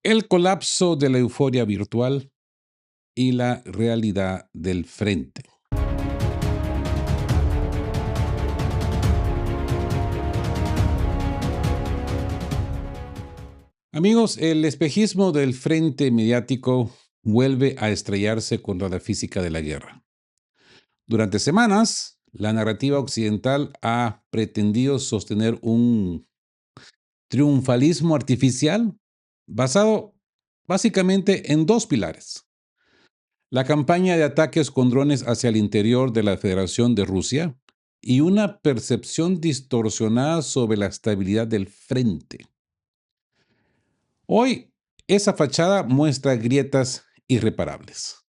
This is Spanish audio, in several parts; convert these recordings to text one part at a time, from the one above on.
El colapso de la euforia virtual y la realidad del frente. Amigos, el espejismo del frente mediático vuelve a estrellarse contra la física de la guerra. Durante semanas, la narrativa occidental ha pretendido sostener un triunfalismo artificial basado básicamente en dos pilares: la campaña de ataques con drones hacia el interior de la Federación de Rusia y una percepción distorsionada sobre la estabilidad del frente. Hoy, esa fachada muestra grietas irreparables.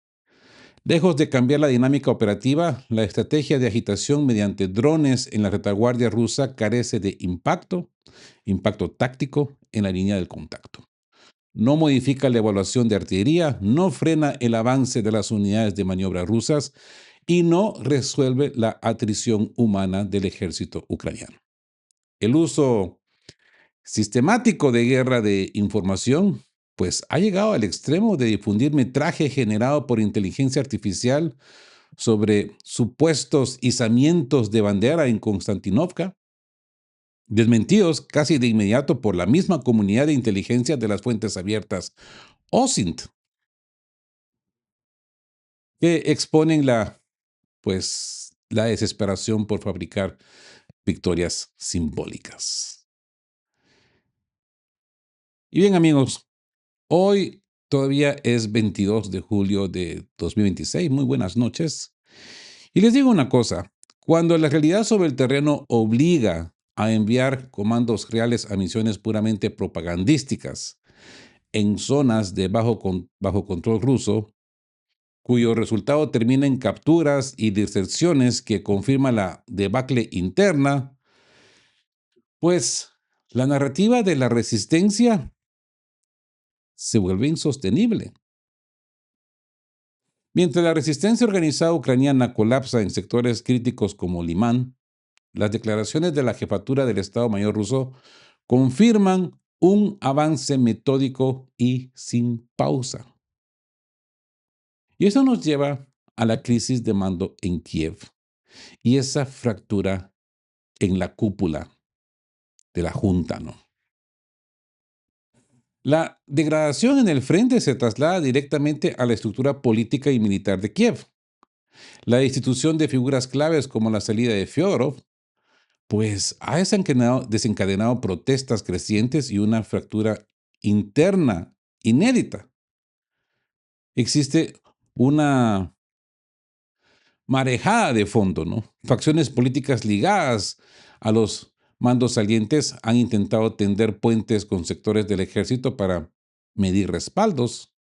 Lejos de cambiar la dinámica operativa, la estrategia de agitación mediante drones en la retaguardia rusa carece de impacto táctico en la línea del contacto. No modifica la evaluación de artillería, no frena el avance de las unidades de maniobra rusas y no resuelve la atrición humana del ejército ucraniano. El uso sistemático de guerra de información, pues ha llegado al extremo de difundir metraje generado por inteligencia artificial sobre supuestos izamientos de bandera en Konstantinovka, desmentidos casi de inmediato por la misma comunidad de inteligencia de las fuentes abiertas OSINT, que exponen la desesperación por fabricar victorias simbólicas. Y bien, amigos, hoy todavía es 22 de julio de 2026. Muy buenas noches. Y les digo una cosa: cuando la realidad sobre el terreno obliga a enviar comandos reales a misiones puramente propagandísticas en zonas de bajo control ruso, cuyo resultado termina en capturas y deserciones que confirma la debacle interna, pues la narrativa de la resistencia se vuelve insostenible. Mientras la resistencia organizada ucraniana colapsa en sectores críticos como Limán, las declaraciones de la jefatura del Estado Mayor ruso confirman un avance metódico y sin pausa. Y eso nos lleva a la crisis de mando en Kiev y esa fractura en la cúpula de la Junta, ¿no? La degradación en el frente se traslada directamente a la estructura política y militar de Kiev. La destitución de figuras claves como la salida de Fyodorov, pues ha desencadenado protestas crecientes y una fractura interna inédita. Existe una marejada de fondo, ¿no? Facciones políticas ligadas a los mandos salientes han intentado tender puentes con sectores del ejército para medir respaldos,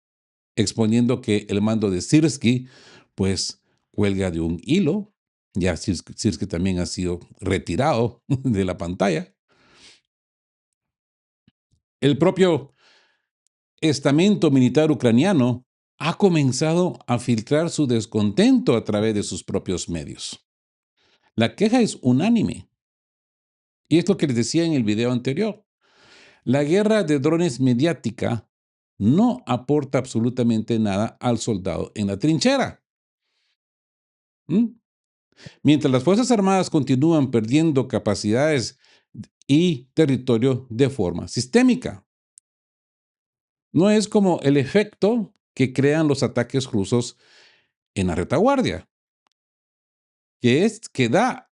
exponiendo que el mando de Syrski, pues, cuelga de un hilo. Ya Syrski también ha sido retirado de la pantalla. El propio estamento militar ucraniano ha comenzado a filtrar su descontento a través de sus propios medios. La queja es unánime. Y es lo que les decía en el video anterior. La guerra de drones mediática no aporta absolutamente nada al soldado en la trinchera. ¿Mm? Mientras las Fuerzas Armadas continúan perdiendo capacidades y territorio de forma sistémica. No es como el efecto que crean los ataques rusos en la retaguardia, que da,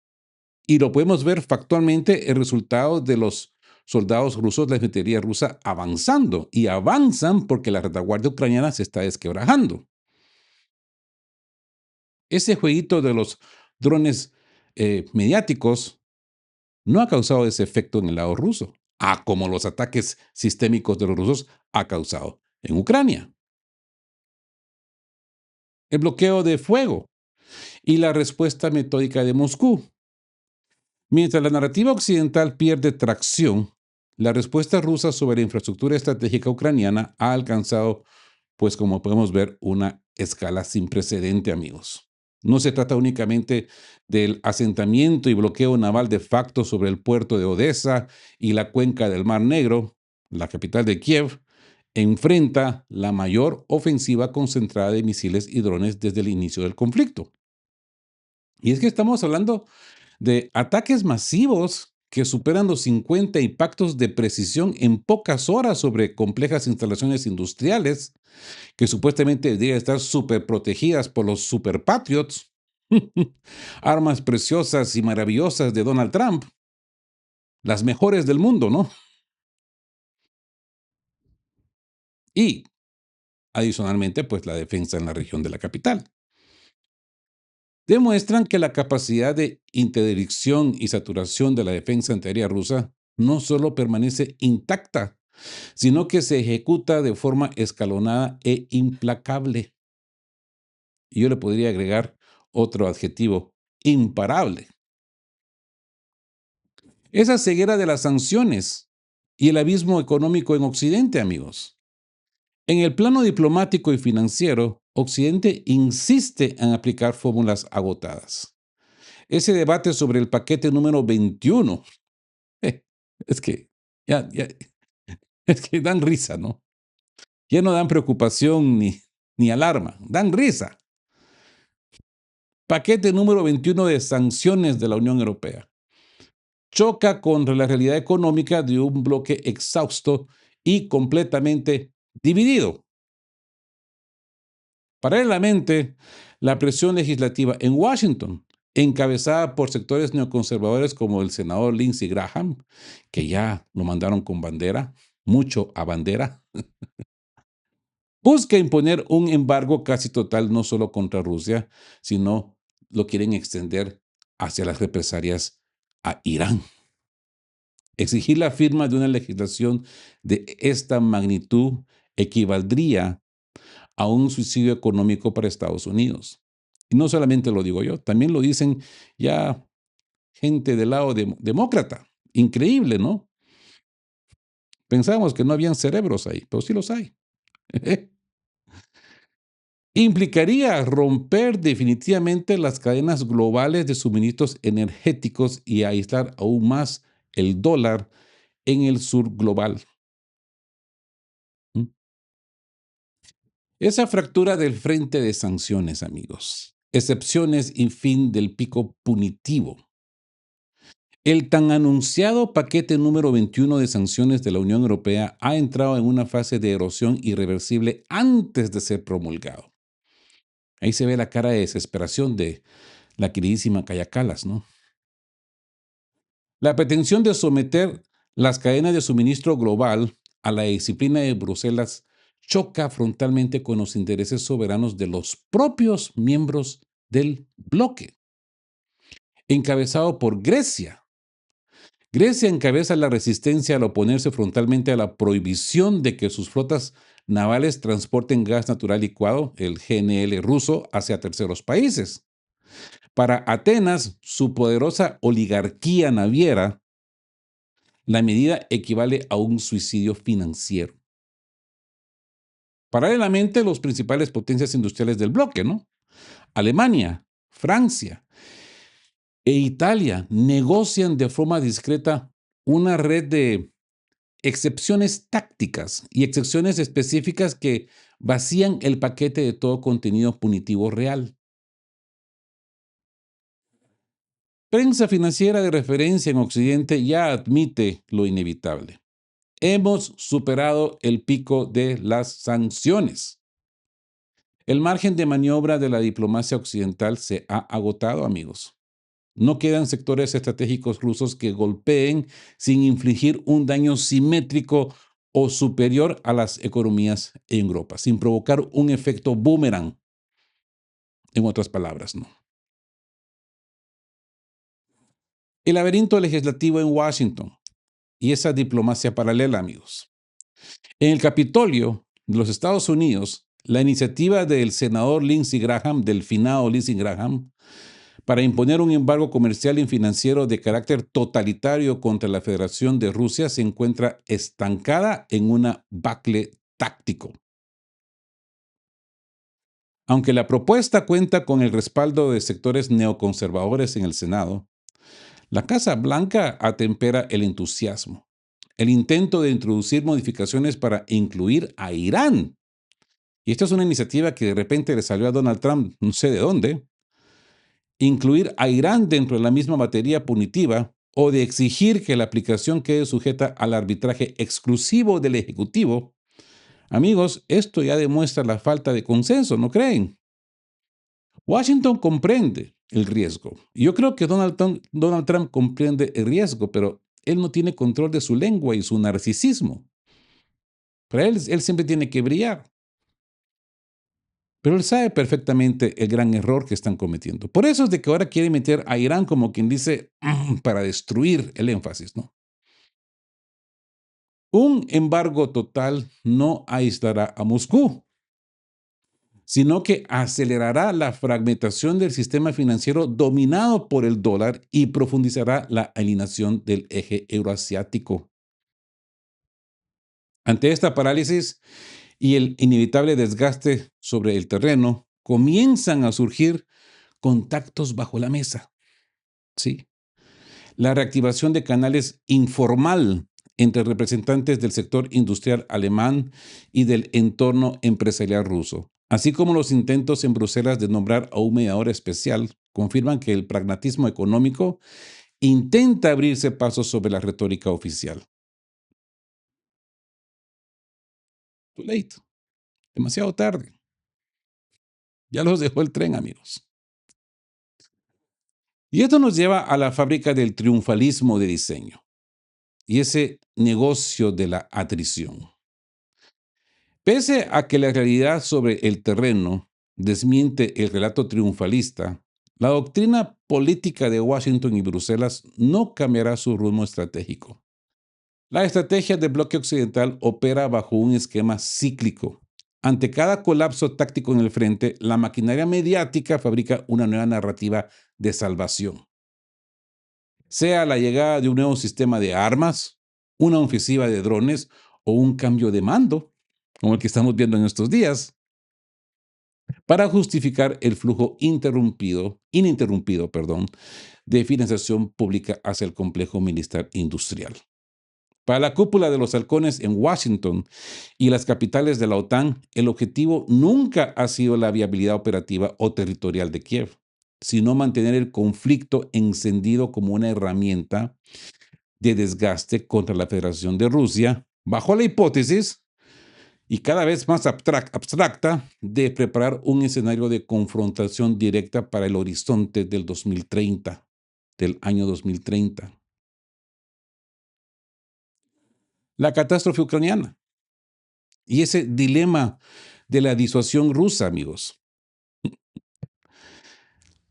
y lo podemos ver factualmente, el resultado de los soldados rusos, la infantería rusa avanzando, y avanzan porque la retaguardia ucraniana se está desquebrajando. Ese jueguito de los drones mediáticos no ha causado ese efecto en el lado ruso, como los ataques sistémicos de los rusos ha causado en Ucrania. El bloqueo de fuego y la respuesta metódica de Moscú. Mientras la narrativa occidental pierde tracción, la respuesta rusa sobre la infraestructura estratégica ucraniana ha alcanzado, pues como podemos ver, una escala sin precedente, amigos. No se trata únicamente del asentamiento y bloqueo naval de facto sobre el puerto de Odessa y la cuenca del Mar Negro, la capital de Kiev, enfrenta la mayor ofensiva concentrada de misiles y drones desde el inicio del conflicto. Y es que estamos hablando de ataques masivos que superan los 50 impactos de precisión en pocas horas sobre complejas instalaciones industriales que supuestamente deberían estar súper protegidas por los super patriots, armas preciosas y maravillosas de Donald Trump, las mejores del mundo, ¿no? Y adicionalmente, pues la defensa en la región de la capital. Demuestran que la capacidad de interdicción y saturación de la defensa antiaérea rusa no solo permanece intacta, sino que se ejecuta de forma escalonada e implacable. Y yo le podría agregar otro adjetivo: imparable. Esa ceguera de las sanciones y el abismo económico en Occidente, amigos. En el plano diplomático y financiero, Occidente insiste en aplicar fórmulas agotadas. Ese debate sobre el paquete número 21, es que ya, es que dan risa, ¿no? Ya no dan preocupación ni alarma, dan risa. Paquete número 21 de sanciones de la Unión Europea. Choca contra la realidad económica de un bloque exhausto y completamente dividido. Paralelamente, la presión legislativa en Washington, encabezada por sectores neoconservadores como el senador Lindsey Graham, que ya lo mandaron con bandera, mucho a bandera, busca imponer un embargo casi total no solo contra Rusia, sino lo quieren extender hacia las represalias a Irán. Exigir la firma de una legislación de esta magnitud equivaldría a un suicidio económico para Estados Unidos. Y no solamente lo digo yo, también lo dicen ya gente del lado demócrata. Increíble, ¿no? Pensábamos que no habían cerebros ahí, pero sí los hay. Implicaría romper definitivamente las cadenas globales de suministros energéticos y aislar aún más el dólar en el sur global. ¿Mm? Esa fractura del frente de sanciones, amigos. Excepciones y fin del pico punitivo. El tan anunciado paquete número 21 de sanciones de la Unión Europea ha entrado en una fase de erosión irreversible antes de ser promulgado. Ahí se ve la cara de desesperación de la queridísima Kaja Kallas, ¿no? La pretensión de someter las cadenas de suministro global a la disciplina de Bruselas choca frontalmente con los intereses soberanos de los propios miembros del bloque, encabezado por Grecia. Grecia encabeza la resistencia al oponerse frontalmente a la prohibición de que sus flotas navales transporten gas natural licuado, el GNL ruso, hacia terceros países. Para Atenas, su poderosa oligarquía naviera, la medida equivale a un suicidio financiero. Paralelamente, los principales potencias industriales del bloque, ¿no? Alemania, Francia e Italia negocian de forma discreta una red de excepciones tácticas y excepciones específicas que vacían el paquete de todo contenido punitivo real. Prensa financiera de referencia en Occidente ya admite lo inevitable. Hemos superado el pico de las sanciones. El margen de maniobra de la diplomacia occidental se ha agotado, amigos. No quedan sectores estratégicos rusos que golpeen sin infligir un daño simétrico o superior a las economías en Europa, sin provocar un efecto boomerang, en otras palabras, ¿no? El laberinto legislativo en Washington y esa diplomacia paralela, amigos. En el Capitolio de los Estados Unidos, la iniciativa del senador Lindsey Graham, del finado Lindsey Graham, para imponer un embargo comercial y financiero de carácter totalitario contra la Federación de Rusia se encuentra estancada en una bacle táctico. Aunque la propuesta cuenta con el respaldo de sectores neoconservadores en el Senado, la Casa Blanca atempera el entusiasmo. el intento de introducir modificaciones para incluir a Irán. Y esta es una iniciativa que de repente le salió a Donald Trump, no sé de dónde, incluir a Irán dentro de la misma materia punitiva o de exigir que la aplicación quede sujeta al arbitraje exclusivo del Ejecutivo. Amigos, esto ya demuestra la falta de consenso, ¿no creen? Washington comprende el riesgo. Yo creo que Donald Trump comprende el riesgo, pero él no tiene control de su lengua y su narcisismo. Para él siempre tiene que brillar. Pero él sabe perfectamente el gran error que están cometiendo. Por eso es de que ahora quiere meter a Irán como quien dice para destruir el énfasis, ¿no? Un embargo total no aislará a Moscú, sino que acelerará la fragmentación del sistema financiero dominado por el dólar y profundizará la alineación del eje euroasiático. Ante esta parálisis y el inevitable desgaste sobre el terreno, comienzan a surgir contactos bajo la mesa. Sí, la reactivación de canales informal entre representantes del sector industrial alemán y del entorno empresarial ruso, así como los intentos en Bruselas de nombrar a un mediador especial, confirman que el pragmatismo económico intenta abrirse pasos sobre la retórica oficial. Too late, demasiado tarde. Ya los dejó el tren, amigos. Y esto nos lleva a la fábrica del triunfalismo de diseño y ese negocio de la atrición. Pese a que la realidad sobre el terreno desmiente el relato triunfalista, la doctrina política de Washington y Bruselas no cambiará su rumbo estratégico. La estrategia del bloque occidental opera bajo un esquema cíclico. Ante cada colapso táctico en el frente, la maquinaria mediática fabrica una nueva narrativa de salvación. Sea la llegada de un nuevo sistema de armas, una ofensiva de drones o un cambio de mando, como el que estamos viendo en estos días, para justificar el flujo ininterrumpido, de financiación pública hacia el complejo militar industrial. Para la cúpula de los halcones en Washington y las capitales de la OTAN, el objetivo nunca ha sido la viabilidad operativa o territorial de Kiev, sino mantener el conflicto encendido como una herramienta de desgaste contra la Federación de Rusia, bajo la hipótesis y cada vez más abstracta de preparar un escenario de confrontación directa para el horizonte del 2030, del año 2030. La catástrofe ucraniana y ese dilema de la disuasión rusa, amigos.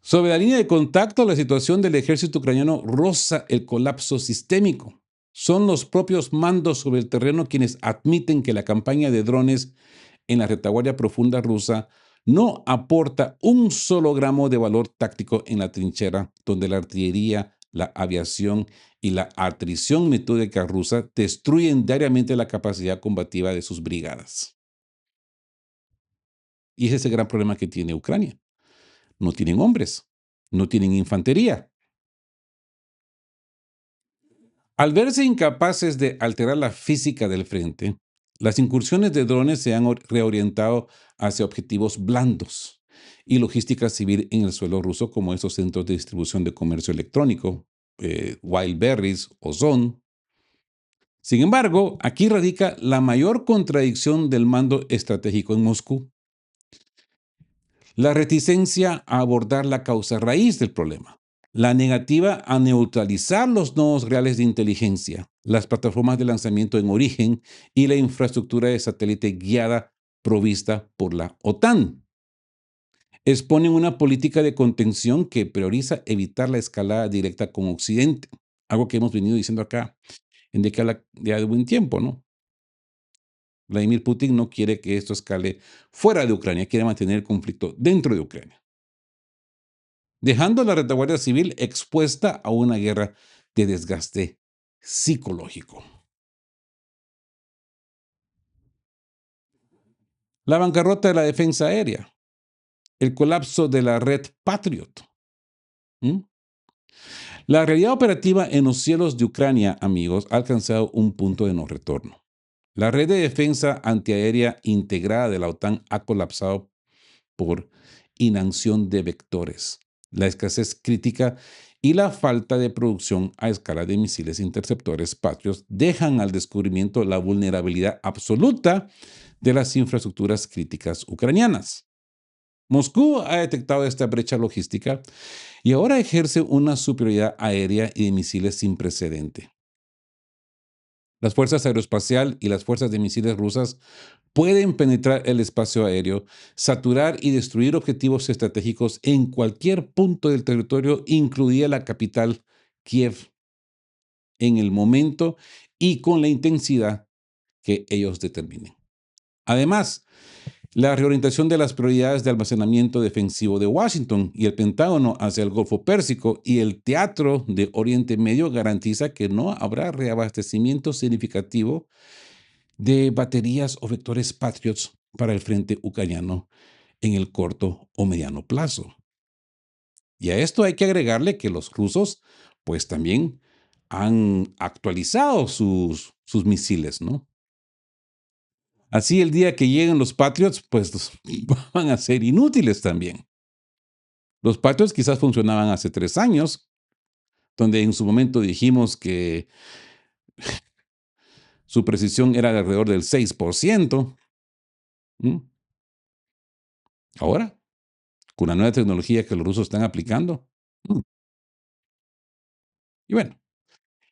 Sobre la línea de contacto, la situación del ejército ucraniano roza el colapso sistémico. Son los propios mandos sobre el terreno quienes admiten que la campaña de drones en la retaguardia profunda rusa no aporta un solo gramo de valor táctico en la trinchera, donde la artillería, la aviación y la atrición metódica rusa destruyen diariamente la capacidad combativa de sus brigadas. Y ese es el gran problema que tiene Ucrania. No tienen hombres, no tienen infantería. Al verse incapaces de alterar la física del frente, las incursiones de drones se han reorientado hacia objetivos blandos y logística civil en el suelo ruso, como esos centros de distribución de comercio electrónico, Wildberries o Zone. Sin embargo, aquí radica la mayor contradicción del mando estratégico en Moscú: la reticencia a abordar la causa raíz del problema, la negativa a neutralizar los nodos reales de inteligencia, las plataformas de lanzamiento en origen y la infraestructura de satélite guiada provista por la OTAN. Exponen una política de contención que prioriza evitar la escalada directa con Occidente, algo que hemos venido diciendo acá en ya de buen tiempo, ¿no? Vladimir Putin no quiere que esto escale fuera de Ucrania, quiere mantener el conflicto dentro de Ucrania, dejando a la retaguardia civil expuesta a una guerra de desgaste psicológico. La bancarrota de la defensa aérea, el colapso de la red Patriot, ¿m? La realidad operativa en los cielos de Ucrania, amigos, ha alcanzado un punto de no retorno. La red de defensa antiaérea integrada de la OTAN ha colapsado por inacción de vectores, la escasez crítica y la falta de producción a escala de misiles interceptores Patriot dejan al descubrimiento la vulnerabilidad absoluta de las infraestructuras críticas ucranianas. Moscú ha detectado esta brecha logística y ahora ejerce una superioridad aérea y de misiles sin precedente. Las fuerzas aeroespacial y las fuerzas de misiles rusas pueden penetrar el espacio aéreo, saturar y destruir objetivos estratégicos en cualquier punto del territorio, incluida la capital, Kiev, en el momento y con la intensidad que ellos determinen. Además, la reorientación de las prioridades de almacenamiento defensivo de Washington y el Pentágono hacia el Golfo Pérsico y el teatro de Oriente Medio garantiza que no habrá reabastecimiento significativo de baterías o vectores Patriots para el frente ucraniano en el corto o mediano plazo. Y a esto hay que agregarle que los rusos, pues también han actualizado sus misiles, ¿no? Así el día que lleguen los Patriots, pues van a ser inútiles también. Los Patriots quizás funcionaban hace 3 años, donde en su momento dijimos que su precisión era de alrededor del 6%. ¿Mm? Ahora, con la nueva tecnología que los rusos están aplicando. ¿Mm? Y bueno,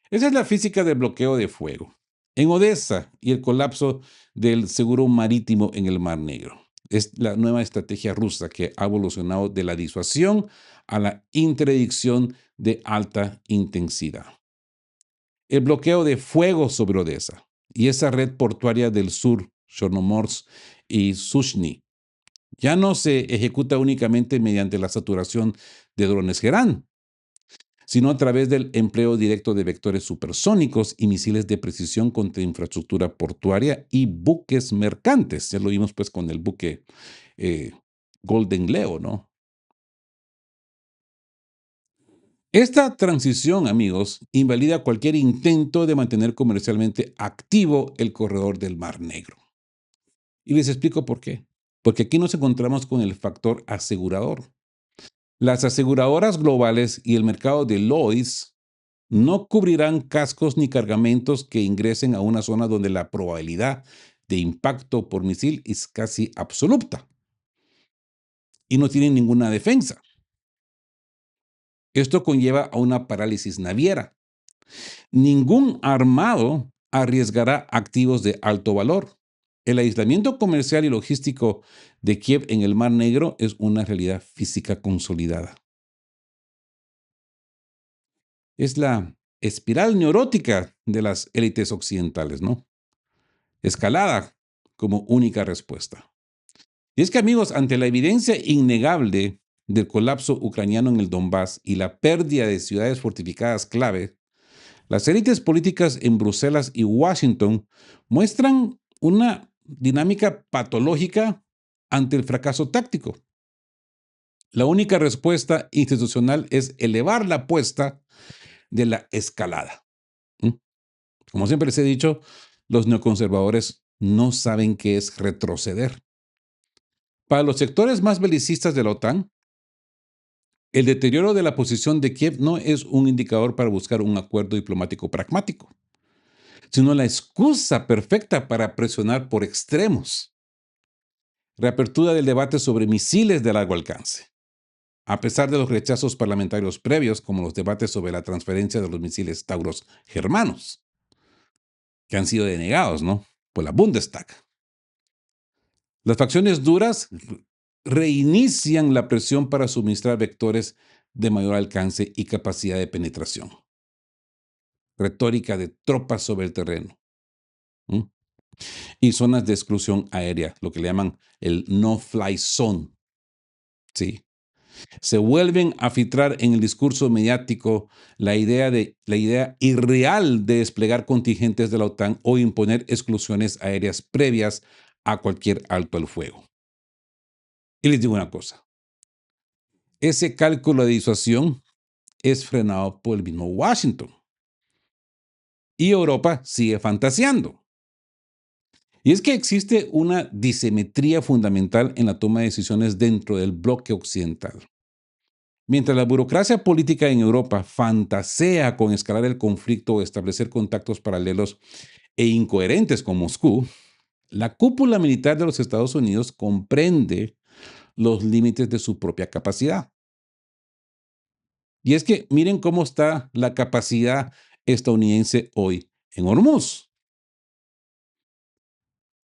esa es la física del bloqueo de fuego en Odessa y el colapso del seguro marítimo en el Mar Negro. Es la nueva estrategia rusa que ha evolucionado de la disuasión a la interdicción de alta intensidad. El bloqueo de fuego sobre Odessa y esa red portuaria del sur, Chornomorsk y Sushny, ya no se ejecuta únicamente mediante la saturación de drones Gerán, sino a través del empleo directo de vectores supersónicos y misiles de precisión contra infraestructura portuaria y buques mercantes. Ya lo vimos pues con el buque eh, Golden Leo, ¿no? Esta transición, amigos, invalida cualquier intento de mantener comercialmente activo el corredor del Mar Negro. Y les explico por qué. Porque aquí nos encontramos con el factor asegurador. Las aseguradoras globales y el mercado de Lloyd's no cubrirán cascos ni cargamentos que ingresen a una zona donde la probabilidad de impacto por misil es casi absoluta y no tienen ninguna defensa. Esto conlleva a una parálisis naviera. Ningún armado arriesgará activos de alto valor. El aislamiento comercial y logístico de Kiev en el Mar Negro es una realidad física consolidada. Es la espiral neurótica de las élites occidentales, ¿no? Escalada como única respuesta. Y es que, amigos, ante la evidencia innegable del colapso ucraniano en el Donbass y la pérdida de ciudades fortificadas clave, las élites políticas en Bruselas y Washington muestran una dinámica patológica ante el fracaso táctico. La única respuesta institucional es elevar la apuesta de la escalada. ¿Mm? Como siempre les he dicho, los neoconservadores no saben qué es retroceder. Para los sectores más belicistas de la OTAN, el deterioro de la posición de Kiev no es un indicador para buscar un acuerdo diplomático pragmático, sino la excusa perfecta para presionar por extremos. Reapertura del debate sobre misiles de largo alcance. A pesar de los rechazos parlamentarios previos, como los debates sobre la transferencia de los misiles Tauros germanos, que han sido denegados, ¿no? Por la Bundestag. Las facciones duras reinician la presión para suministrar vectores de mayor alcance y capacidad de penetración. Retórica de tropas sobre el terreno. ¿Mm? Y zonas de exclusión aérea, lo que le llaman el no-fly zone. ¿Sí? Se vuelven a filtrar en el discurso mediático la idea irreal de desplegar contingentes de la OTAN o imponer exclusiones aéreas previas a cualquier alto al fuego. Y les digo una cosa, ese cálculo de disuasión es frenado por el mismo Washington. Y Europa sigue fantaseando. Y es que existe una disimetría fundamental en la toma de decisiones dentro del bloque occidental. Mientras la burocracia política en Europa fantasea con escalar el conflicto o establecer contactos paralelos e incoherentes con Moscú, la cúpula militar de los Estados Unidos comprende los límites de su propia capacidad. Y es que miren cómo está la capacidad estadounidense hoy en Hormuz.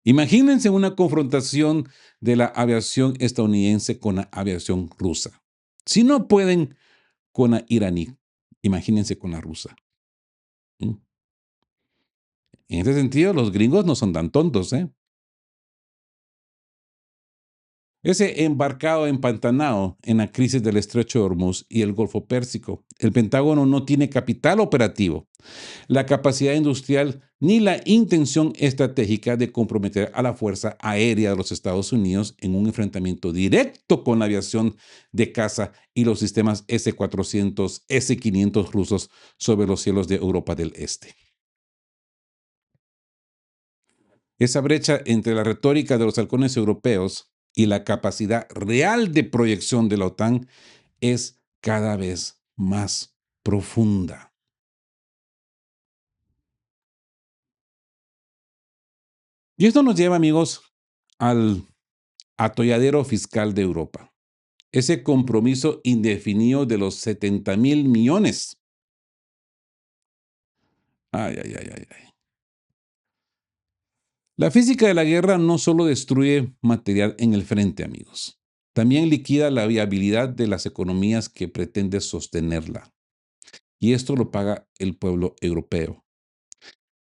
Imagínense una confrontación de la aviación estadounidense con la aviación rusa. Si no pueden con la iraní, imagínense con la rusa. ¿Mm? En ese sentido, los gringos no son tan tontos, ¿eh? Ese embarcado empantanado en la crisis del Estrecho de Hormuz y el Golfo Pérsico, el Pentágono no tiene capital operativo, la capacidad industrial ni la intención estratégica de comprometer a la Fuerza Aérea de los Estados Unidos en un enfrentamiento directo con la aviación de caza y los sistemas S-400, S-500 rusos sobre los cielos de Europa del Este. Esa brecha entre la retórica de los halcones europeos y la capacidad real de proyección de la OTAN es cada vez más profunda. Y esto nos lleva, amigos, al atolladero fiscal de Europa. Ese compromiso indefinido de los 70.000 millones. Ay, ay, ay, ay, ay. La física de la guerra no solo destruye material en el frente, amigos. También liquida la viabilidad de las economías que pretende sostenerla. Y esto lo paga el pueblo europeo.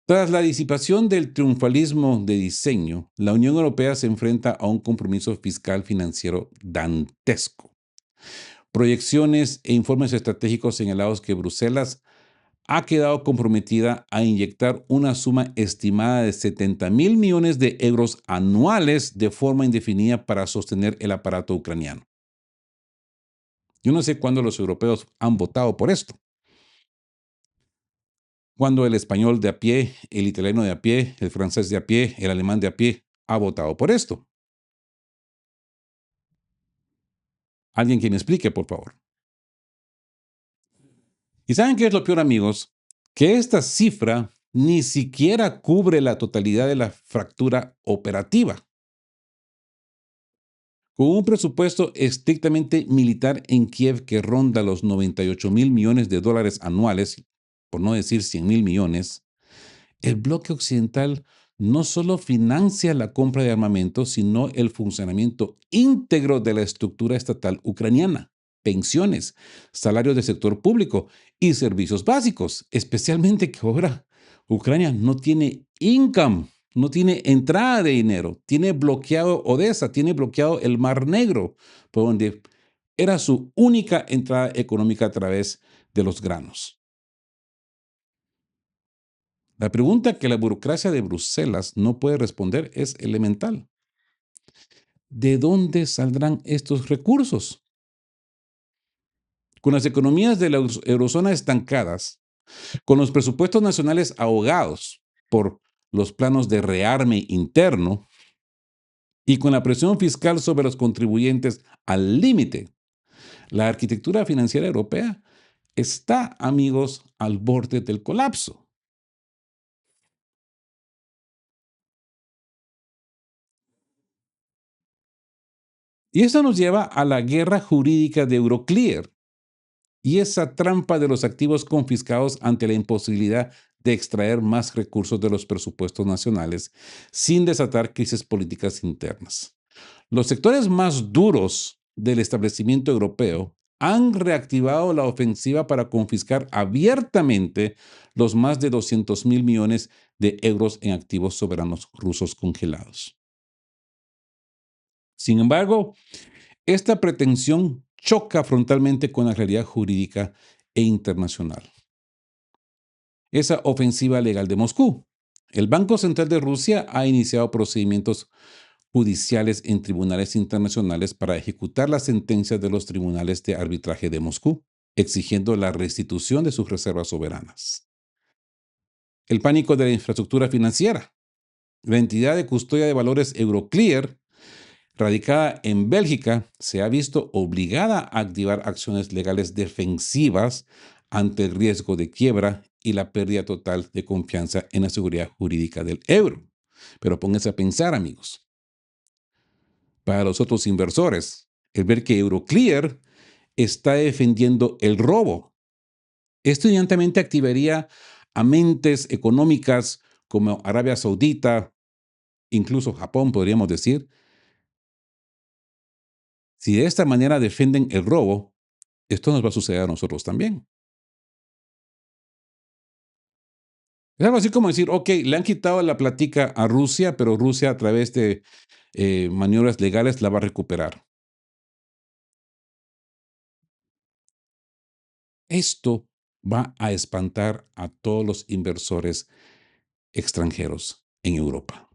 Tras la disipación del triunfalismo de diseño, la Unión Europea se enfrenta a un compromiso fiscal financiero dantesco. Proyecciones e informes estratégicos señalados que Bruselas ha quedado comprometida a inyectar una suma estimada de 70.000 millones de euros anuales de forma indefinida para sostener el aparato ucraniano. Yo no sé cuándo los europeos han votado por esto. Cuando el español de a pie, el italiano de a pie, el francés de a pie, el alemán de a pie ha votado por esto. Alguien que me explique, por favor. ¿Y saben qué es lo peor, amigos? Que esta cifra ni siquiera cubre la totalidad de la fractura operativa. Con un presupuesto estrictamente militar en Kiev que ronda los 98.000 millones de dólares anuales, por no decir 100.000 millones, el bloque occidental no solo financia la compra de armamento, sino el funcionamiento íntegro de la estructura estatal ucraniana, pensiones, salarios del sector público y servicios básicos, especialmente que ahora Ucrania no tiene income, no tiene entrada de dinero, tiene bloqueado Odessa, tiene bloqueado el Mar Negro, por donde era su única entrada económica a través de los granos. La pregunta que la burocracia de Bruselas no puede responder es elemental. ¿De dónde saldrán estos recursos? Con las economías de la eurozona estancadas, con los presupuestos nacionales ahogados por los planos de rearme interno y con la presión fiscal sobre los contribuyentes al límite, la arquitectura financiera europea está, amigos, al borde del colapso. Y esto nos lleva a la guerra jurídica de Euroclear y esa trampa de los activos confiscados ante la imposibilidad de extraer más recursos de los presupuestos nacionales sin desatar crisis políticas internas. Los sectores más duros del establecimiento europeo han reactivado la ofensiva para confiscar abiertamente los más de 200.000 millones de euros en activos soberanos rusos congelados. Sin embargo, esta pretensión choca frontalmente con la realidad jurídica e internacional. Esa ofensiva legal de Moscú. El Banco Central de Rusia ha iniciado procedimientos judiciales en tribunales internacionales para ejecutar las sentencias de los tribunales de arbitraje de Moscú. exigiendo la restitución de sus reservas soberanas. El pánico de la infraestructura financiera. La entidad de custodia de valores Euroclear, radicada en Bélgica, se ha visto obligada a activar acciones legales defensivas ante el riesgo de quiebra y la pérdida total de confianza en la seguridad jurídica del euro. Pero pónganse a pensar, amigos, para los otros inversores, el ver que Euroclear está defendiendo el robo. Esto inmediatamente activaría a mentes económicas como Arabia Saudita, incluso Japón, podríamos decir. Si de esta manera defienden el robo, esto nos va a suceder a nosotros también. Es algo así como decir, ok, le han quitado la platica a Rusia, pero Rusia a través de maniobras legales la va a recuperar. Esto va a espantar a todos los inversores extranjeros en Europa.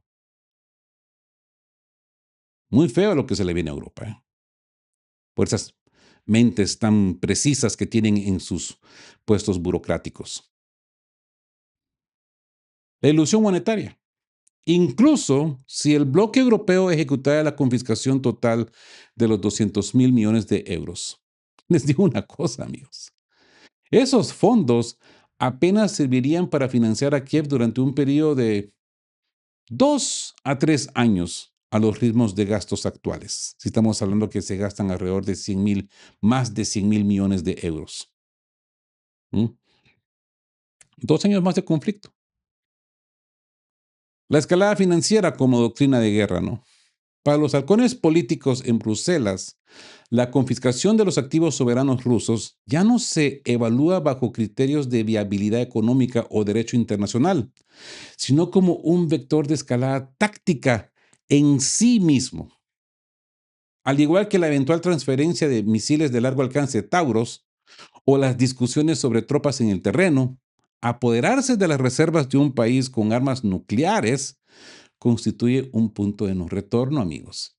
Muy feo lo que se le viene a Europa, por esas mentes tan precisas que tienen en sus puestos burocráticos. La ilusión monetaria. Incluso si el bloque europeo ejecutara la confiscación total de los 200.000 millones de euros. Les digo una cosa, amigos. Esos fondos apenas servirían para financiar a Kiev durante un periodo de 2 a 3 años a los ritmos de gastos actuales. Si estamos hablando que se gastan alrededor de más de 100.000 millones de euros. 2 años más de conflicto. La escalada financiera como doctrina de guerra, ¿no? Para los halcones políticos en Bruselas, la confiscación de los activos soberanos rusos ya no se evalúa bajo criterios de viabilidad económica o derecho internacional, sino como un vector de escalada táctica en sí mismo. Al igual que la eventual transferencia de misiles de largo alcance Tauros o las discusiones sobre tropas en el terreno, apoderarse de las reservas de un país con armas nucleares constituye un punto de no retorno, amigos.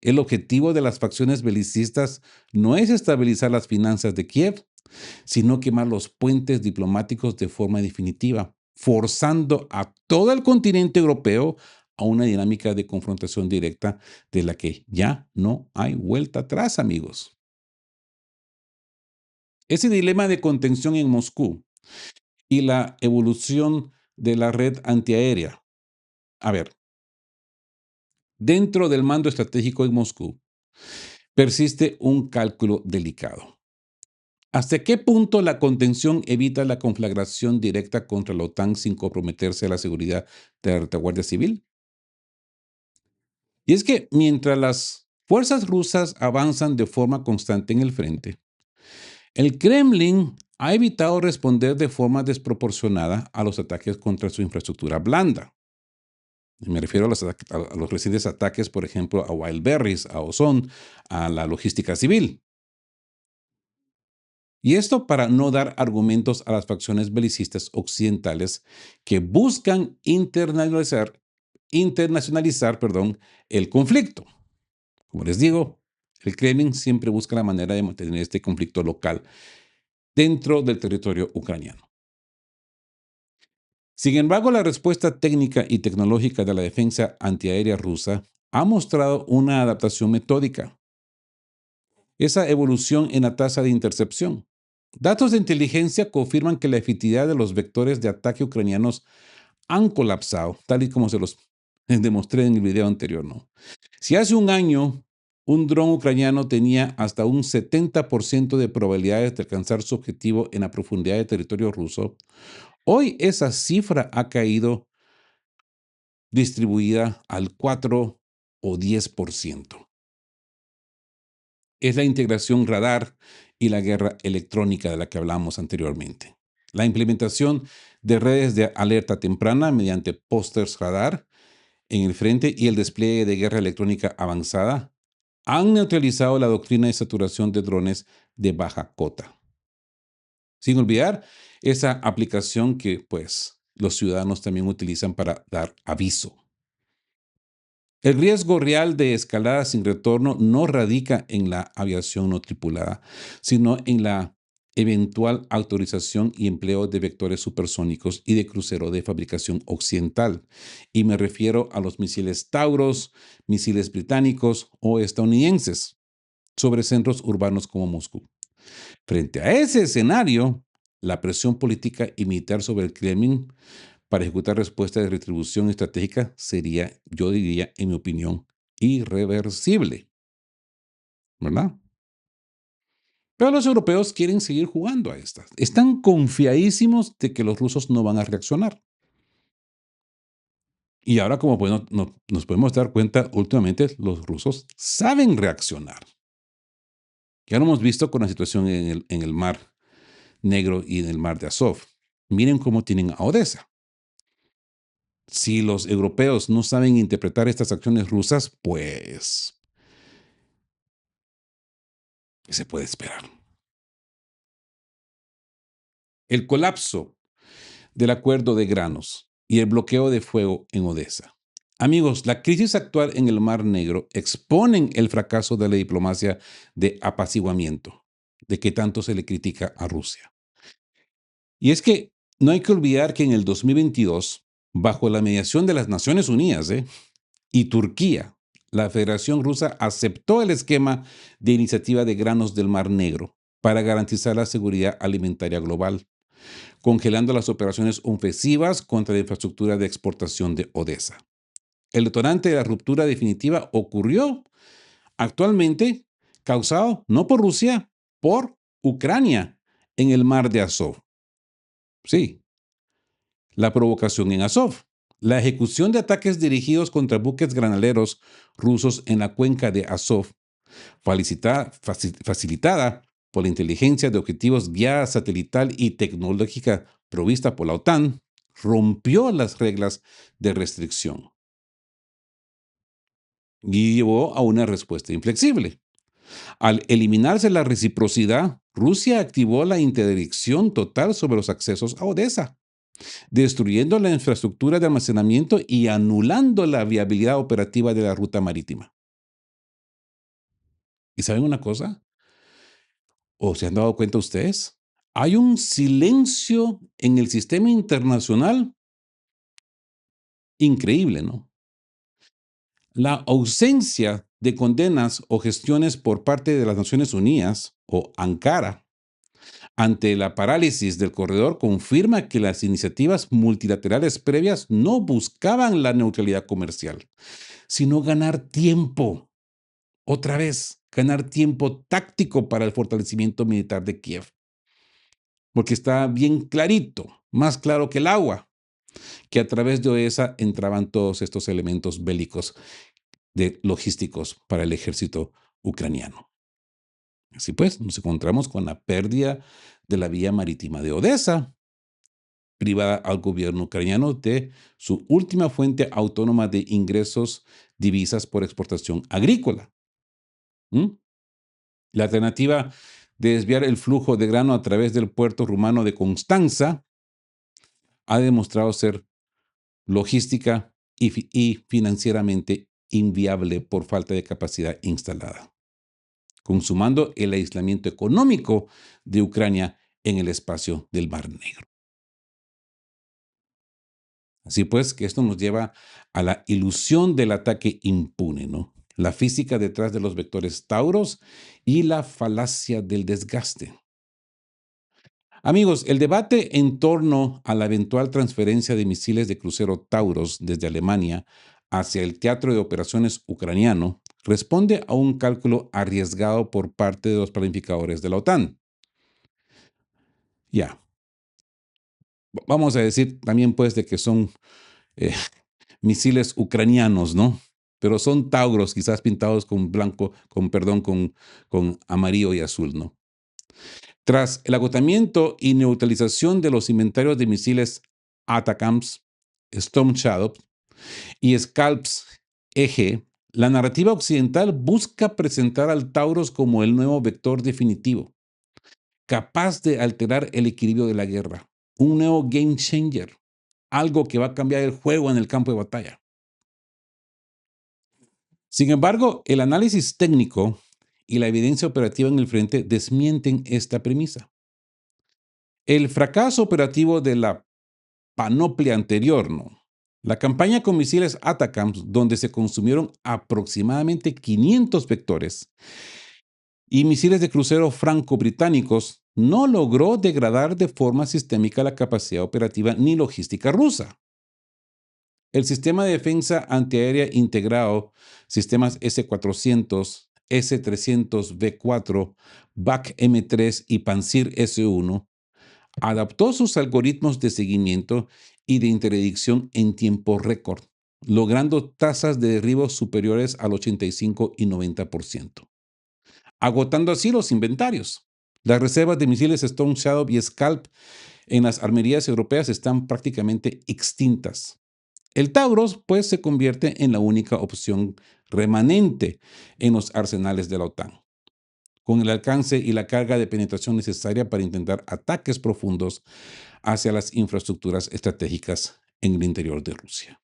El objetivo de las facciones belicistas no es estabilizar las finanzas de Kiev, sino quemar los puentes diplomáticos de forma definitiva, forzando a todo el continente europeo a una dinámica de confrontación directa de la que ya no hay vuelta atrás, amigos. Ese dilema de contención en Moscú y la evolución de la red antiaérea. A ver, dentro del mando estratégico en Moscú persiste un cálculo delicado. ¿Hasta qué punto la contención evita la conflagración directa contra la OTAN sin comprometerse a la seguridad de la retaguardia civil? Y es que mientras las fuerzas rusas avanzan de forma constante en el frente, el Kremlin ha evitado responder de forma desproporcionada a los ataques contra su infraestructura blanda. Me refiero a los recientes ataques, por ejemplo, a Wildberries, a Ozón, a la logística civil. Y esto para no dar argumentos a las facciones belicistas occidentales que buscan internacionalizar, el conflicto. Como les digo, el Kremlin siempre busca la manera de mantener este conflicto local dentro del territorio ucraniano. Sin embargo, la respuesta técnica y tecnológica de la defensa antiaérea rusa ha mostrado una adaptación metódica. Esa evolución en la tasa de intercepción. Datos de inteligencia confirman que la efectividad de los vectores de ataque ucranianos han colapsado, tal y como se los demostré en el video anterior, ¿no? Si hace un año un dron ucraniano tenía hasta un 70% de probabilidades de alcanzar su objetivo en la profundidad de territorio ruso, hoy esa cifra ha caído distribuida al 4 o 10%. Es la integración radar y la guerra electrónica de la que hablamos anteriormente. La implementación de redes de alerta temprana mediante pósters radar en el frente y el despliegue de guerra electrónica avanzada han neutralizado la doctrina de saturación de drones de baja cota. Sin olvidar esa aplicación que, pues, los ciudadanos también utilizan para dar aviso. El riesgo real de escalada sin retorno no radica en la aviación no tripulada, sino en la eventual autorización y empleo de vectores supersónicos y de crucero de fabricación occidental. Y me refiero a los misiles Tauros, misiles británicos o estadounidenses sobre centros urbanos como Moscú. Frente a ese escenario, la presión política y militar sobre el Kremlin para ejecutar respuestas de retribución estratégica sería, yo diría, en mi opinión, irreversible, ¿verdad? Pero los europeos quieren seguir jugando a estas. Están confiadísimos de que los rusos no van a reaccionar. Y ahora, como pues, nos podemos dar cuenta, últimamente los rusos saben reaccionar. Ya lo hemos visto con la situación en el Mar Negro y en el Mar de Azov. Miren cómo tienen a Odessa. Si los europeos no saben interpretar estas acciones rusas, pues, ¿qué se puede esperar? El colapso del acuerdo de granos y el bloqueo de fuego en Odessa. Amigos, la crisis actual en el Mar Negro exponen el fracaso de la diplomacia de apaciguamiento, de que tanto se le critica a Rusia. Y es que no hay que olvidar que en el 2022, bajo la mediación de las Naciones Unidas y Turquía, la Federación Rusa aceptó el esquema de iniciativa de granos del Mar Negro para garantizar la seguridad alimentaria global, congelando las operaciones ofensivas contra la infraestructura de exportación de Odessa. El detonante de la ruptura definitiva ocurrió actualmente causado no por Rusia, por Ucrania en el mar de Azov. Sí, la provocación en Azov, la ejecución de ataques dirigidos contra buques granaleros rusos en la cuenca de Azov, facilitada por la inteligencia de objetivos guiada satelital y tecnológica provista por la OTAN, rompió las reglas de restricción y llevó a una respuesta inflexible. Al eliminarse la reciprocidad, Rusia activó la interdicción total sobre los accesos a Odessa, destruyendo la infraestructura de almacenamiento y anulando la viabilidad operativa de la ruta marítima. ¿Y saben una cosa? ¿O se han dado cuenta ustedes? Hay un silencio en el sistema internacional increíble, ¿no? La ausencia de condenas o gestiones por parte de las Naciones Unidas o Ankara ante la parálisis del corredor confirma que las iniciativas multilaterales previas no buscaban la neutralidad comercial, sino ganar tiempo. Otra vez, ganar tiempo táctico para el fortalecimiento militar de Kiev. Porque está bien clarito, más claro que el agua, que a través de esa entraban todos estos elementos bélicos logísticos para el ejército ucraniano. Así pues, nos encontramos con la pérdida de la vía marítima de Odessa, privada al gobierno ucraniano de su última fuente autónoma de ingresos, divisas por exportación agrícola. ¿Mm? La alternativa de desviar el flujo de grano a través del puerto rumano de Constanza ha demostrado ser logística y financieramente inviable por falta de capacidad instalada, consumando el aislamiento económico de Ucrania en el espacio del Mar Negro. Así pues, que esto nos lleva a la ilusión del ataque impune, ¿no? La física detrás de los vectores tauros y la falacia del desgaste. Amigos, el debate en torno a la eventual transferencia de misiles de crucero Tauros desde Alemania hacia el teatro de operaciones ucraniano responde a un cálculo arriesgado por parte de los planificadores de la OTAN. Ya, vamos a decir también pues de que son eh, misiles ucranianos, ¿no? Pero son Tauros, quizás pintados con blanco, con amarillo y azul, ¿no? Tras el agotamiento y neutralización de los inventarios de misiles ATACMS, Storm Shadow y Scalps EG, la narrativa occidental busca presentar al Taurus como el nuevo vector definitivo, capaz de alterar el equilibrio de la guerra, un nuevo game changer, algo que va a cambiar el juego en el campo de batalla. Sin embargo, el análisis técnico y la evidencia operativa en el frente desmienten esta premisa. El fracaso operativo de la panoplia anterior, ¿no? La campaña con misiles ATACMS, donde se consumieron aproximadamente 500 vectores, y misiles de crucero franco-británicos, no logró degradar de forma sistémica la capacidad operativa ni logística rusa. El sistema de defensa antiaérea integrado, sistemas S-400, S-300V4, BAC-M3 y Pansir S-1, adaptó sus algoritmos de seguimiento y de interdicción en tiempo récord, logrando tasas de derribo superiores al 85 y 90%, agotando así los inventarios. Las reservas de misiles Stone Shadow y Scalp en las armerías europeas están prácticamente extintas. El Tauros, pues, se convierte en la única opción remanente en los arsenales de la OTAN, con el alcance y la carga de penetración necesaria para intentar ataques profundos hacia las infraestructuras estratégicas en el interior de Rusia.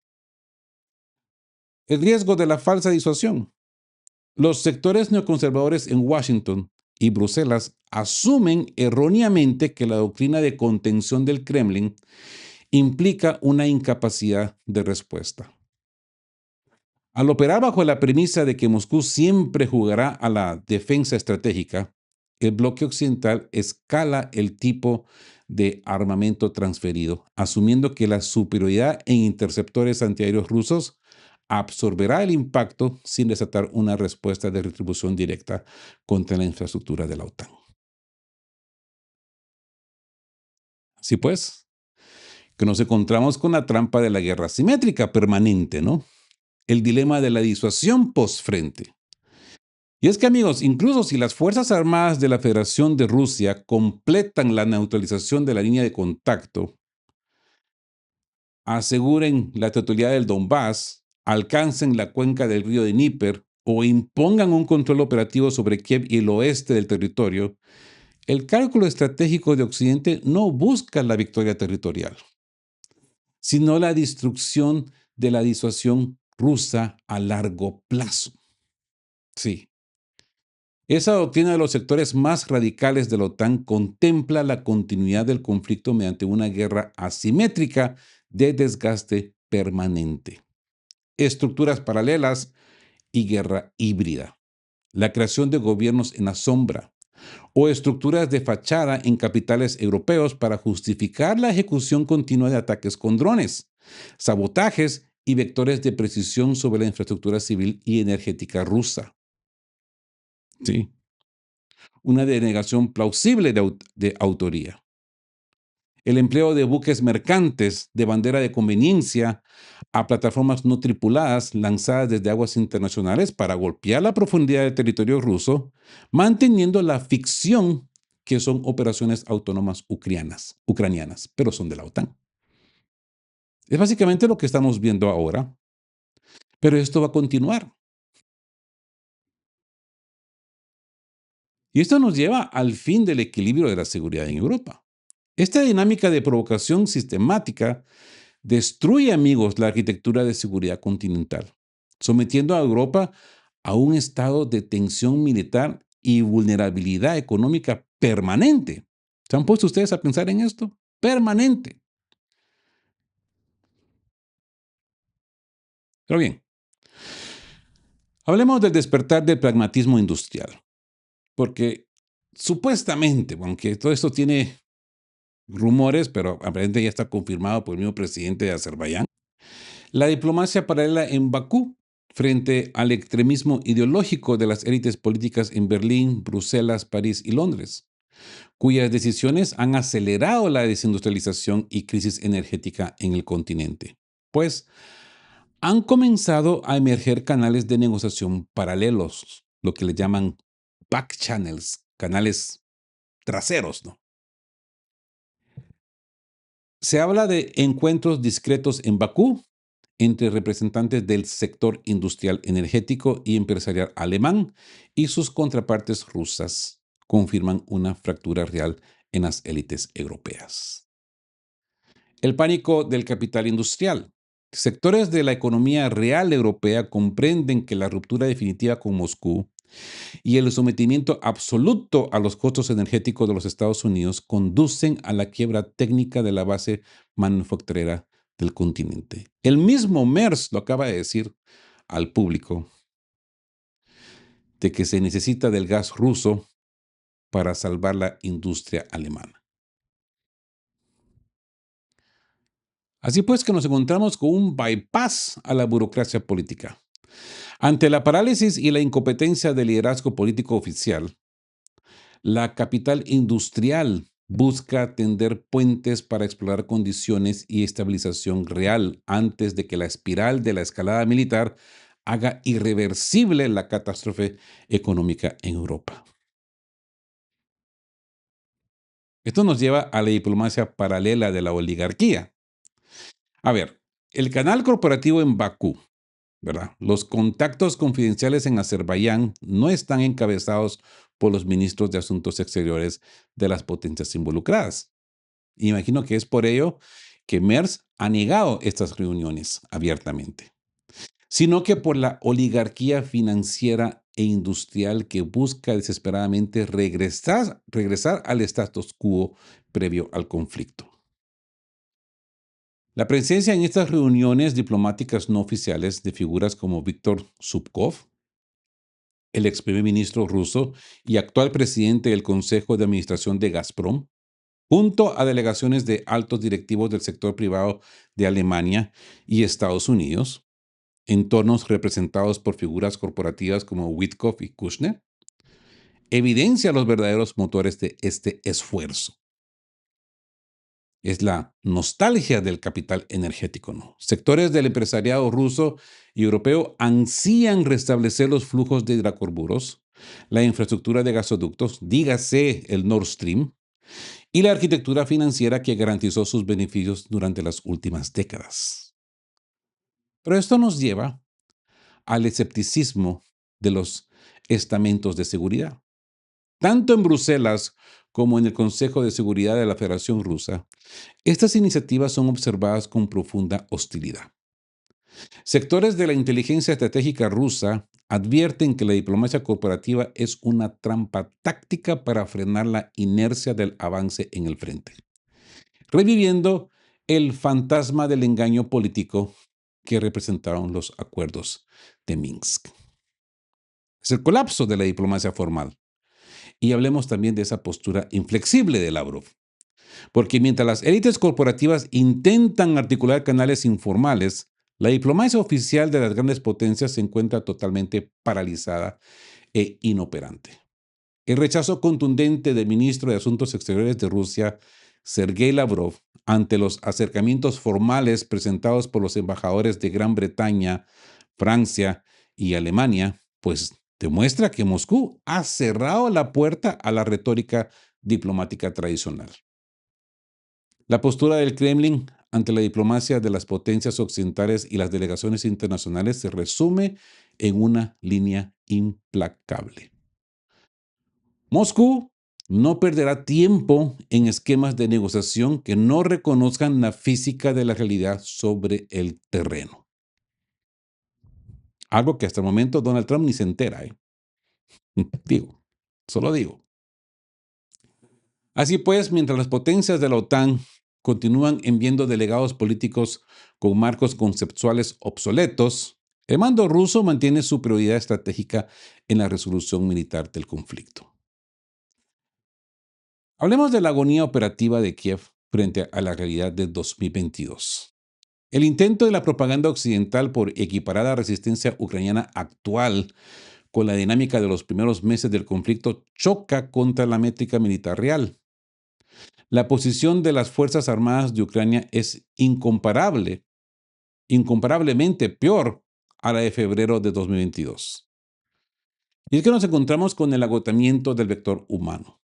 El riesgo de la falsa disuasión. Los sectores neoconservadores en Washington y Bruselas asumen erróneamente que la doctrina de contención del Kremlin implica una incapacidad de respuesta. Al operar bajo la premisa de que Moscú siempre jugará a la defensa estratégica, el bloque occidental escala el tipo de armamento transferido, asumiendo que la superioridad en interceptores antiaéreos rusos absorberá el impacto sin desatar una respuesta de retribución directa contra la infraestructura de la OTAN. Así pues, que nos encontramos con la trampa de la guerra asimétrica permanente, ¿no? El dilema de la disuasión postfrente. Y es que, amigos, incluso si las Fuerzas Armadas de la Federación de Rusia completan la neutralización de la línea de contacto, aseguren la totalidad del Donbass, alcancen la cuenca del río de Dnieper o impongan un control operativo sobre Kiev y el oeste del territorio, el cálculo estratégico de Occidente no busca la victoria territorial, sino la destrucción de la disuasión rusa a largo plazo. Sí. Esa doctrina de los sectores más radicales de la OTAN contempla la continuidad del conflicto mediante una guerra asimétrica de desgaste permanente, estructuras paralelas y guerra híbrida, la creación de gobiernos en la sombra o estructuras de fachada en capitales europeos para justificar la ejecución continua de ataques con drones, sabotajes y vectores de precisión sobre la infraestructura civil y energética rusa. Sí. Una denegación plausible de autoría. El empleo de buques mercantes de bandera de conveniencia a plataformas no tripuladas lanzadas desde aguas internacionales para golpear la profundidad del territorio ruso, manteniendo la ficción que son operaciones autónomas ucranianas, pero son de la OTAN. Es básicamente lo que estamos viendo ahora, pero esto va a continuar. Y esto nos lleva al fin del equilibrio de la seguridad en Europa. Esta dinámica de provocación sistemática destruye, amigos, la arquitectura de seguridad continental, sometiendo a Europa a un estado de tensión militar y vulnerabilidad económica permanente. ¿Se han puesto ustedes a pensar en esto? Permanente. Pero bien, hablemos del despertar del pragmatismo industrial, porque supuestamente, aunque todo esto tiene rumores, pero aparentemente ya está confirmado por el mismo presidente de Azerbaiyán, la diplomacia paralela en Bakú frente al extremismo ideológico de las élites políticas en Berlín, Bruselas, París y Londres, cuyas decisiones han acelerado la desindustrialización y crisis energética en el continente. Pues han comenzado a emerger canales de negociación paralelos, lo que le llaman back channels, canales traseros, ¿no? Se habla de encuentros discretos en Bakú entre representantes del sector industrial energético y empresarial alemán y sus contrapartes rusas confirman una fractura real en las élites europeas. El pánico del capital industrial. Sectores de la economía real europea comprenden que la ruptura definitiva con Moscú y el sometimiento absoluto a los costos energéticos de los Estados Unidos conducen a la quiebra técnica de la base manufacturera del continente. El mismo MERS lo acaba de decir al público de que se necesita del gas ruso para salvar la industria alemana. Así pues que nos encontramos con un bypass a la burocracia política. Ante la parálisis y la incompetencia del liderazgo político oficial, la capital industrial busca tender puentes para explorar condiciones y estabilización real antes de que la espiral de la escalada militar haga irreversible la catástrofe económica en Europa. Esto nos lleva a la diplomacia paralela de la oligarquía. A ver, el canal corporativo en Bakú, ¿verdad? Los contactos confidenciales en Azerbaiyán no están encabezados por los ministros de Asuntos Exteriores de las potencias involucradas. Imagino que es por ello que MERS ha negado estas reuniones abiertamente, sino que por la oligarquía financiera e industrial que busca desesperadamente regresar al status quo previo al conflicto. La presencia en estas reuniones diplomáticas no oficiales de figuras como Víctor Zubkov, el ex primer ministro ruso y actual presidente del Consejo de Administración de Gazprom, junto a delegaciones de altos directivos del sector privado de Alemania y Estados Unidos, entornos representados por figuras corporativas como Witkoff y Kushner, evidencia los verdaderos motores de este esfuerzo. Es la nostalgia del capital energético, ¿no? Sectores del empresariado ruso y europeo ansían restablecer los flujos de hidrocarburos, la infraestructura de gasoductos, dígase el Nord Stream, y la arquitectura financiera que garantizó sus beneficios durante las últimas décadas. Pero esto nos lleva al escepticismo de los estamentos de seguridad. Tanto en Bruselas como en el Consejo de Seguridad de la Federación Rusa, estas iniciativas son observadas con profunda hostilidad. Sectores de la inteligencia estratégica rusa advierten que la diplomacia corporativa es una trampa táctica para frenar la inercia del avance en el frente, reviviendo el fantasma del engaño político que representaron los acuerdos de Minsk. Es el colapso de la diplomacia formal. Y hablemos también de esa postura inflexible de Lavrov. Porque mientras las élites corporativas intentan articular canales informales, la diplomacia oficial de las grandes potencias se encuentra totalmente paralizada e inoperante. El rechazo contundente del ministro de Asuntos Exteriores de Rusia, Sergei Lavrov, ante los acercamientos formales presentados por los embajadores de Gran Bretaña, Francia y Alemania, pues demuestra que Moscú ha cerrado la puerta a la retórica diplomática tradicional. La postura del Kremlin ante la diplomacia de las potencias occidentales y las delegaciones internacionales se resume en una línea implacable. Moscú no perderá tiempo en esquemas de negociación que no reconozcan la física de la realidad sobre el terreno. Algo que hasta el momento Donald Trump ni se entera. Digo, solo digo. Así pues, mientras las potencias de la OTAN continúan enviando delegados políticos con marcos conceptuales obsoletos, el mando ruso mantiene su prioridad estratégica en la resolución militar del conflicto. Hablemos de la agonía operativa de Kiev frente a la realidad de 2022. El intento de la propaganda occidental por equiparar la resistencia ucraniana actual con la dinámica de los primeros meses del conflicto choca contra la métrica militar real. La posición de las Fuerzas Armadas de Ucrania es incomparablemente peor a la de febrero de 2022. Y es que nos encontramos con el agotamiento del vector humano.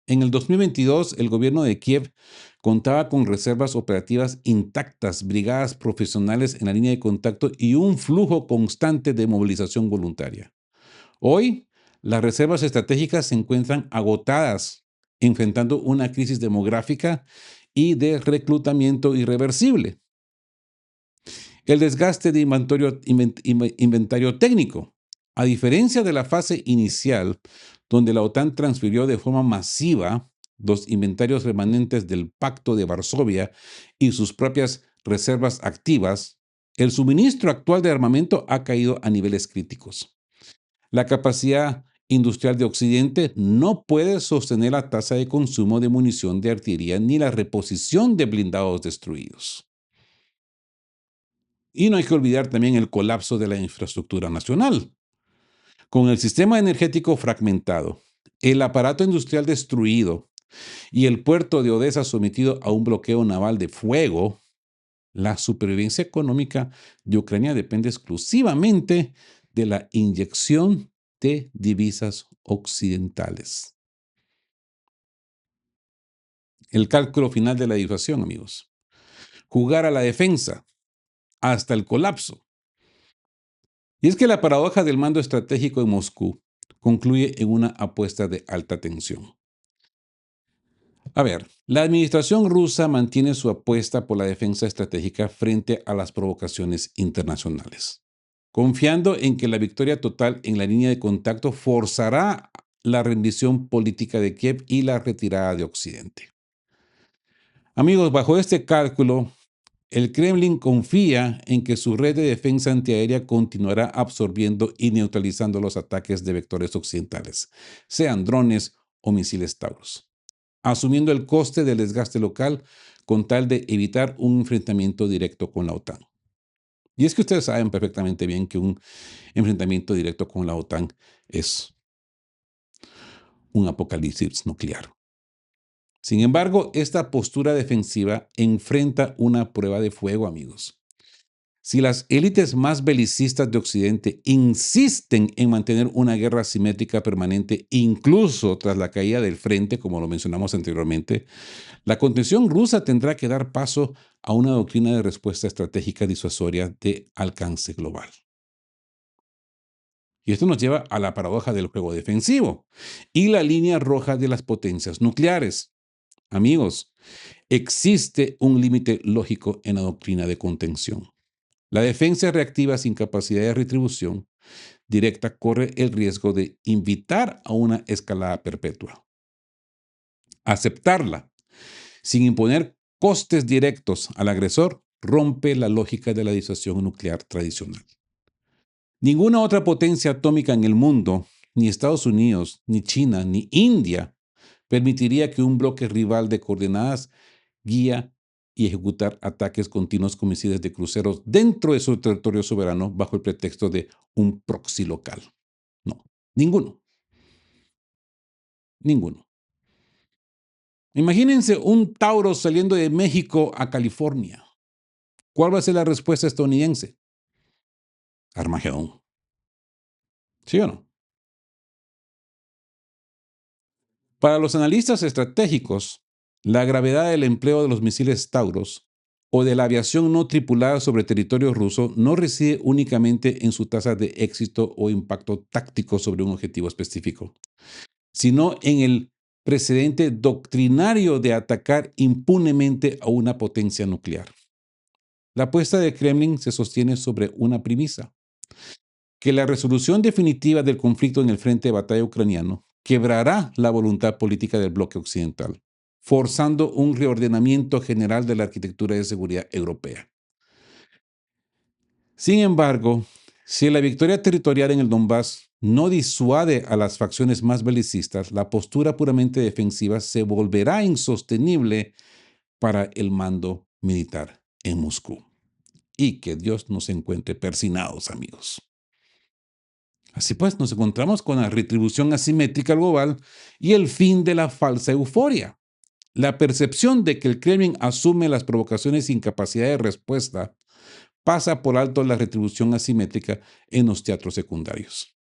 En el 2022, el gobierno de Kiev contaba con reservas operativas intactas, brigadas profesionales en la línea de contacto y un flujo constante de movilización voluntaria. Hoy, las reservas estratégicas se encuentran agotadas, enfrentando una crisis demográfica y de reclutamiento irreversible. El desgaste de inventario técnico A diferencia de la fase inicial, donde la OTAN transfirió de forma masiva los inventarios remanentes del Pacto de Varsovia y sus propias reservas activas, el suministro actual de armamento ha caído a niveles críticos. La capacidad industrial de Occidente no puede sostener la tasa de consumo de munición de artillería ni la reposición de blindados destruidos. Y no hay que olvidar también el colapso de la infraestructura nacional. Con el sistema energético fragmentado, el aparato industrial destruido y el puerto de Odessa sometido a un bloqueo naval de fuego, la supervivencia económica de Ucrania depende exclusivamente de la inyección de divisas occidentales. El cálculo final de la disuasión, amigos. Jugar a la defensa hasta el colapso. Y es que la paradoja del mando estratégico en Moscú concluye en una apuesta de alta tensión. A ver, la administración rusa mantiene su apuesta por la defensa estratégica frente a las provocaciones internacionales, confiando en que la victoria total en la línea de contacto forzará la rendición política de Kiev y la retirada de Occidente. Amigos, bajo este cálculo, el Kremlin confía en que su red de defensa antiaérea continuará absorbiendo y neutralizando los ataques de vectores occidentales, sean drones o misiles Taurus, asumiendo el coste del desgaste local con tal de evitar un enfrentamiento directo con la OTAN. Y es que ustedes saben perfectamente bien que un enfrentamiento directo con la OTAN es un apocalipsis nuclear. Sin embargo, esta postura defensiva enfrenta una prueba de fuego, amigos. Si las élites más belicistas de Occidente insisten en mantener una guerra asimétrica permanente, incluso tras la caída del frente, como lo mencionamos anteriormente, la contención rusa tendrá que dar paso a una doctrina de respuesta estratégica disuasoria de alcance global. Y esto nos lleva a la paradoja del juego defensivo y la línea roja de las potencias nucleares. Amigos, existe un límite lógico en la doctrina de contención. La defensa reactiva sin capacidad de retribución directa corre el riesgo de invitar a una escalada perpetua. Aceptarla sin imponer costes directos al agresor rompe la lógica de la disuasión nuclear tradicional. Ninguna otra potencia atómica en el mundo, ni Estados Unidos, ni China, ni India, permitiría que un bloque rival de coordenadas guía y ejecutar ataques continuos con misiles de cruceros dentro de su territorio soberano bajo el pretexto de un proxy local. No, ninguno. Ninguno. Imagínense un Tauro saliendo de México a California. ¿Cuál va a ser la respuesta estadounidense? Armagedón. ¿Sí o no? Para los analistas estratégicos, la gravedad del empleo de los misiles Tauros o de la aviación no tripulada sobre territorio ruso no reside únicamente en su tasa de éxito o impacto táctico sobre un objetivo específico, sino en el precedente doctrinario de atacar impunemente a una potencia nuclear. La apuesta de Kremlin se sostiene sobre una premisa: que la resolución definitiva del conflicto en el frente de batalla ucraniano quebrará la voluntad política del bloque occidental, forzando un reordenamiento general de la arquitectura de seguridad europea. Sin embargo, si la victoria territorial en el Donbass no disuade a las facciones más belicistas, la postura puramente defensiva se volverá insostenible para el mando militar en Moscú. Y que Dios nos encuentre persinados, amigos. Así pues, nos encontramos con la retribución asimétrica global y el fin de la falsa euforia. La percepción de que el Kremlin asume las provocaciones sin capacidad de respuesta pasa por alto la retribución asimétrica en los teatros secundarios.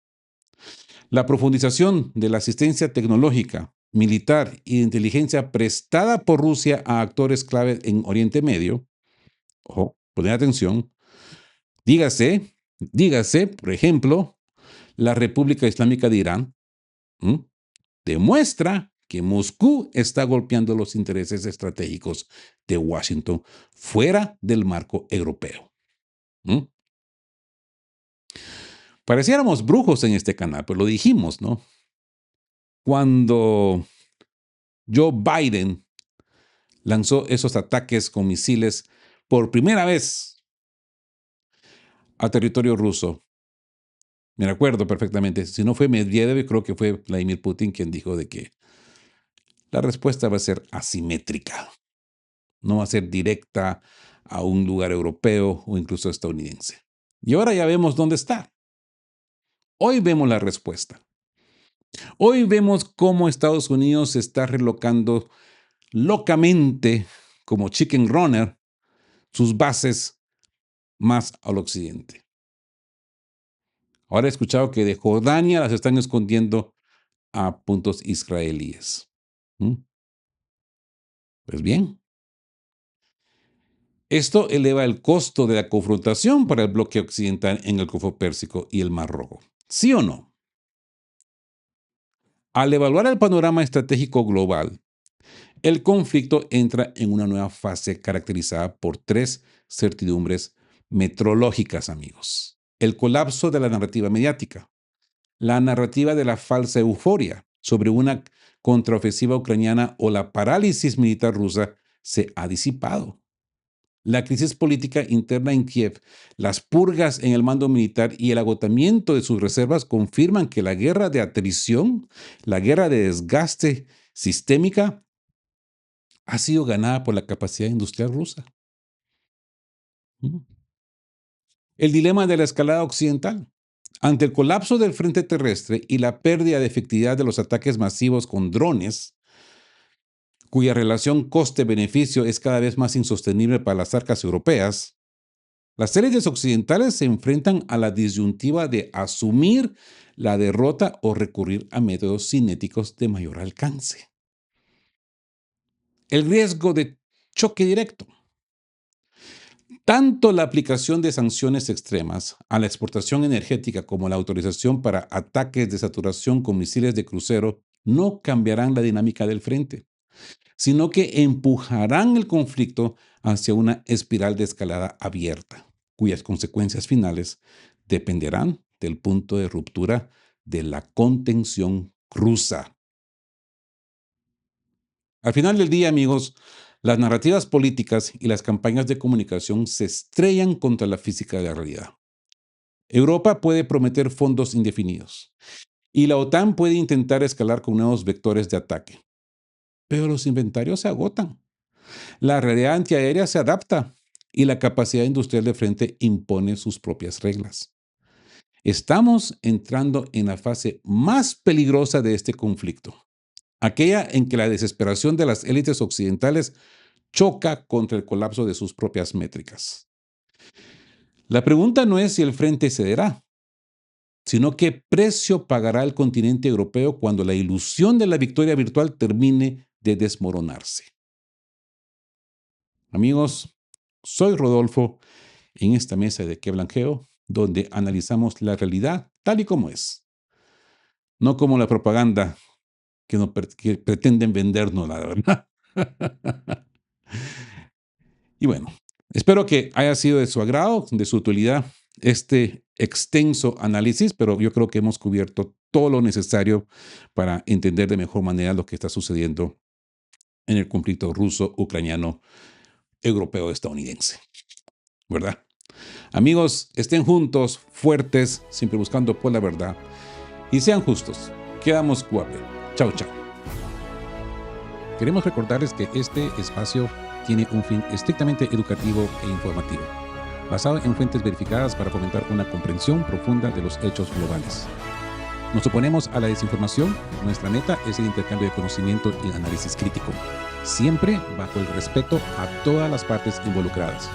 La profundización de la asistencia tecnológica, militar y de inteligencia prestada por Rusia a actores clave en Oriente Medio, ojo, poner atención, dígase, por ejemplo, la República Islámica de Irán, demuestra que Moscú está golpeando los intereses estratégicos de Washington fuera del marco europeo. Pareciéramos brujos en este canal, pero lo dijimos, ¿no? Cuando Joe Biden lanzó esos ataques con misiles por primera vez a territorio ruso. Me recuerdo perfectamente. Si no fue Medvedev, creo que fue Vladimir Putin quien dijo de que la respuesta va a ser asimétrica. No va a ser directa a un lugar europeo o incluso estadounidense. Y ahora ya vemos dónde está. Hoy vemos la respuesta. Hoy vemos cómo Estados Unidos se está relocando locamente, como Chicken Runner, sus bases más al occidente. Ahora he escuchado que de Jordania las están escondiendo a puntos israelíes. ¿Mm? Pues bien, esto eleva el costo de la confrontación para el bloque occidental en el Golfo Pérsico y el Mar Rojo. ¿Sí o no? Al evaluar el panorama estratégico global, el conflicto entra en una nueva fase caracterizada por tres certidumbres metrológicas, amigos. El colapso de la narrativa mediática, la narrativa de la falsa euforia sobre una contraofensiva ucraniana o la parálisis militar rusa se ha disipado. La crisis política interna en Kiev, las purgas en el mando militar y el agotamiento de sus reservas confirman que la guerra de atrición, la guerra de desgaste sistémica, ha sido ganada por la capacidad industrial rusa. El dilema de la escalada occidental. Ante el colapso del frente terrestre y la pérdida de efectividad de los ataques masivos con drones, cuya relación coste-beneficio es cada vez más insostenible para las arcas europeas, las élites occidentales se enfrentan a la disyuntiva de asumir la derrota o recurrir a métodos cinéticos de mayor alcance. El riesgo de choque directo. Tanto la aplicación de sanciones extremas a la exportación energética como la autorización para ataques de saturación con misiles de crucero no cambiarán la dinámica del frente, sino que empujarán el conflicto hacia una espiral de escalada abierta, cuyas consecuencias finales dependerán del punto de ruptura de la contención rusa. Al final del día, amigos, las narrativas políticas y las campañas de comunicación se estrellan contra la física de la realidad. Europa puede prometer fondos indefinidos y la OTAN puede intentar escalar con nuevos vectores de ataque. Pero los inventarios se agotan. La realidad antiaérea se adapta y la capacidad industrial de frente impone sus propias reglas. Estamos entrando en la fase más peligrosa de este conflicto, aquella en que la desesperación de las élites occidentales choca contra el colapso de sus propias métricas. La pregunta no es si el frente cederá, sino qué precio pagará el continente europeo cuando la ilusión de la victoria virtual termine de desmoronarse. Amigos, soy Rodolfo en esta mesa de Que Blanqueo, donde analizamos la realidad tal y como es, no como la propaganda que pretenden vendernos, la verdad. Y bueno, espero que haya sido de su agrado, de su utilidad, este extenso análisis, pero yo creo que hemos cubierto todo lo necesario para entender de mejor manera lo que está sucediendo en el conflicto ruso, ucraniano, europeo, estadounidense. ¿Verdad? Amigos, estén juntos, fuertes, siempre buscando por la verdad y sean justos. Quedamos guapos. Chao, chao. Queremos recordarles que este espacio tiene un fin estrictamente educativo e informativo, basado en fuentes verificadas para fomentar una comprensión profunda de los hechos globales. Nos oponemos a la desinformación. Nuestra meta es el intercambio de conocimiento y análisis crítico, siempre bajo el respeto a todas las partes involucradas.